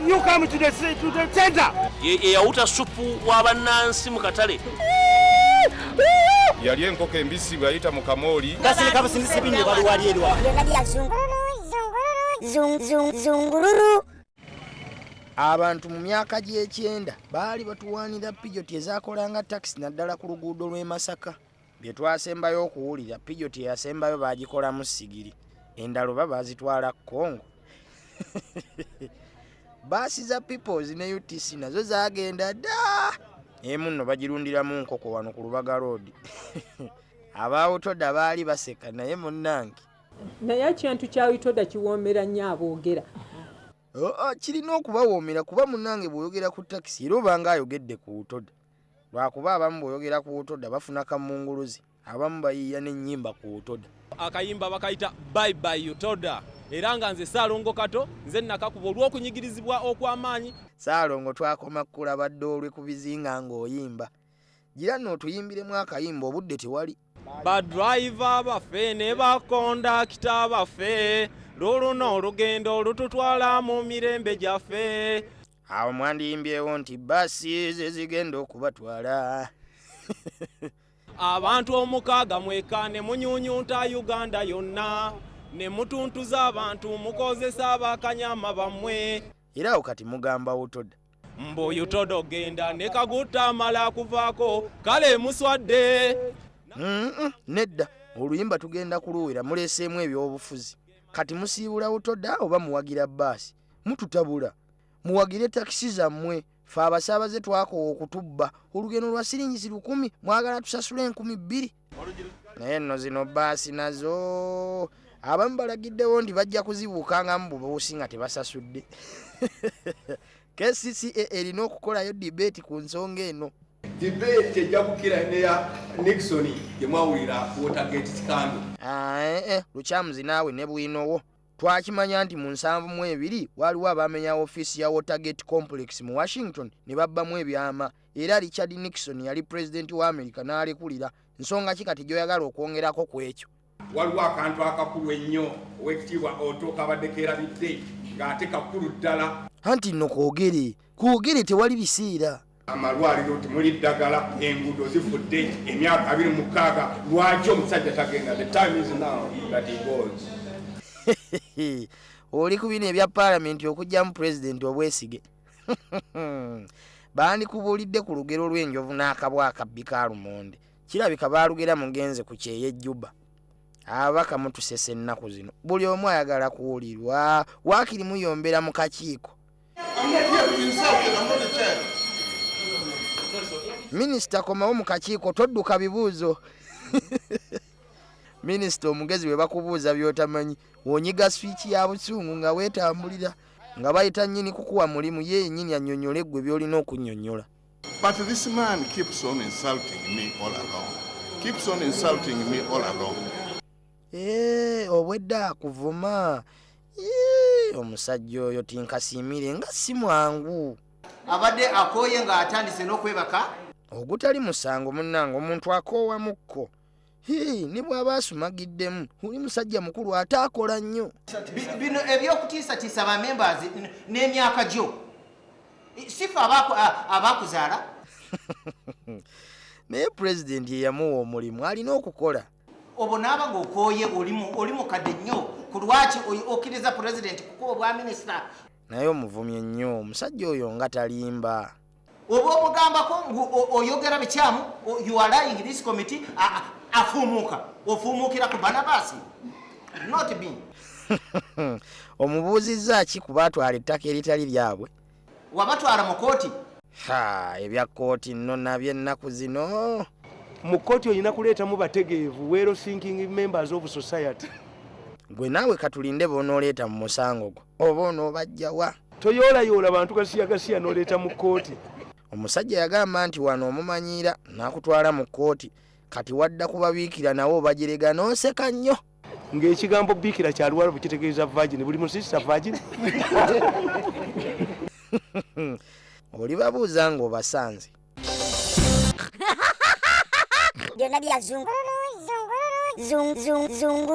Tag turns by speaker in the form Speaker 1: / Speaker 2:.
Speaker 1: You come to the center.
Speaker 2: Yawuta supu w'abannansi mu katale.
Speaker 3: Yali enkoko embisi bw'ayita mu kamooli.
Speaker 1: Gasirika busindisi binne olwaleero.
Speaker 4: Zungulu. Abantu mu myaka gy'ekyenda baali batuwaanira Peugeot ezaakolanga takisi naddala ku luguudo lw'e Masaka. Bye twasembayo okuwulira Peugeot eyasembayo baagikolamu sigiri. Endalo baazitwala Congo. Bbaasi za Peoples ne UTC nazo zaagenda dda. Emu nno bagirundiramu nkoko wano ku Lubaga Road. Abaawutoda baali baseka naye munnange.
Speaker 5: Naye ekintu kyawutoda kiwoomera nnyo aboogera.
Speaker 4: Kirina okubawoomera kuba munnange bw'oyogera ku takisi era obanga ayogedde ku wutoda. Lwakuba abamu bw'oyogera ku wutoda bafuna kamunguluzi. Abamu bayiiya n'ennyimba ku wutoda.
Speaker 6: Akayimba bakayita bye bye utoda. Era nga nze Ssaalongo Kato nze nakakuba olw'okunyigirizibwa okw'amaanyi.
Speaker 4: Ssaalongo twakoma kulaba ddoolwe ku bizinga ng'oyimba. Gira nno otuyimbiremu akayimba obudde tewali.
Speaker 6: Badriver baffe ne bakondakita baffe luluno olugendo olututwala mu mirembe gyaffe.
Speaker 4: Awo mwandiyimbyewo nti bbaasi ze zigenda okubatwala.
Speaker 6: Abantu 6 ne munyuunyunta Uganda yonna. Ne mutuntuza abantu mukozesa abakanyama bammwe.
Speaker 4: Era awo kati mugamba wutoda.
Speaker 6: Mbo yutoda ogenda ne kaguta mala kuvaako kale muswadde.
Speaker 4: Nedda oluyimba tugenda kuluwera muleeseemu ebyobufuzi. Kati musiibula wutoda oba muwagira bbaasi. Mututabula. Muwagire takisi zammwe. Fe abasaabaze twakoowa okutubba. Olugendo lwa siringi 1000 mwagala tusasule 2000. Naye nno zino bbaasi nazo abamu balagiddewo nti bajja kuzibuukangamu bubuusi nga tebasasudde. KCCA erina okukolayo debate ku nsonga eno.
Speaker 7: Debate ejja kukira neya Nixon gye mwawulira Watergate scandal.
Speaker 4: Lukyamuzi naawe ne bwinowo. Twakimanya nti mu 72 waliwo abamenya ofiisi ya Watergate Complex mu Washington ne babbamu ebyama. Era Richard Nixon yali president wa America n'alekulira. Nsonga ki kati gy'oyagala okwongerako ku ekyo?
Speaker 7: Waliwo akantu akakulu ennyo owekitiibwa Otto kabadde keerabidde ng'ate kakulu ddala.
Speaker 4: Anti nno kwogere tewali biseera.
Speaker 7: Amalwaliro temuli ddagala, enguudo zifudde, emyaka 26. Lwaki omusajja tagenda? The time is now that he goes.
Speaker 4: Oli ku bino ebya paalamenti okugyamu pulezidenti obwesige. Bandikubuulidde ku lugero lw'enjovu n'akabwa akabbi ka lumonde. Kirabika baalugera mugenze ku kyeya ejjuba. Ababaka mutusese ennaku zino. Buli omu ayagala kuwulirwa. Waakiri muyombera mu kakiiko. Minisita komawo mu kakiiko todduka bibuuzo. Minisita omugezi bwe bakubuuza by'otamanyi wonyiga swiki ya busungu nga weetambulira nga bayita nnyini kukuwa mulimu ye yennyini annyonnyole ggwe by'olina okunnyonnyola.
Speaker 8: But this man keeps on insulting me all along. Keeps on insulting me all along.
Speaker 4: Obwedda akuvuma. Omusajja oyo tinkasiimire nga si mwangu.
Speaker 1: Abadde akooye nga atandise n'okwebaka.
Speaker 4: Ogutali musango munnange omuntu akoowa mukko. Ne bw'aba asumagiddemu oli musajja mukulu ate akola nnyo.
Speaker 1: Bino ebyokutiisatiisa ba members n'emyaka gyo. Sifa abakuzaala.
Speaker 4: Naye pulezidenti ye yamuwa omulimu alina okukola.
Speaker 1: Obwo naaba ng'okooye oli mukadde nnyo ku lwaki okkiriza pulezidenti kukuwa obwa minisita.
Speaker 4: Naye omuvumye nnyo omusajja oyo nga talimba.
Speaker 1: Oba omugambako oyogera bikyamu you are lying this committee afuumuuka ofuumuukira ku Barnabasi not me.
Speaker 4: Omubuuzizza ki kuba atwala ettaka eritali lyabwe?
Speaker 1: Wabatwala mu kooti.
Speaker 4: Ebya kooti nno nabyo ennaku zino.
Speaker 9: Mu kooti olina kuleetamu bategeevu well thinking members of society.
Speaker 4: Gwe naawe katulinde b'onooleeta mu musango gwo oba onoobajjawa.
Speaker 9: Toyoolayoola bantu gasiya n'oleeta mu kooti.
Speaker 4: Omusajja yagamba nti wano omumanyiira n'akutwala mu kooti kati wadda kubabiikira nawo bajerega n'oseka nnyo.
Speaker 9: Ng'ekigambo biikira kyaliwala bukitegeeza virgin buli musista virgin.
Speaker 4: Oli babuuza ng'obasanze. Zungulu.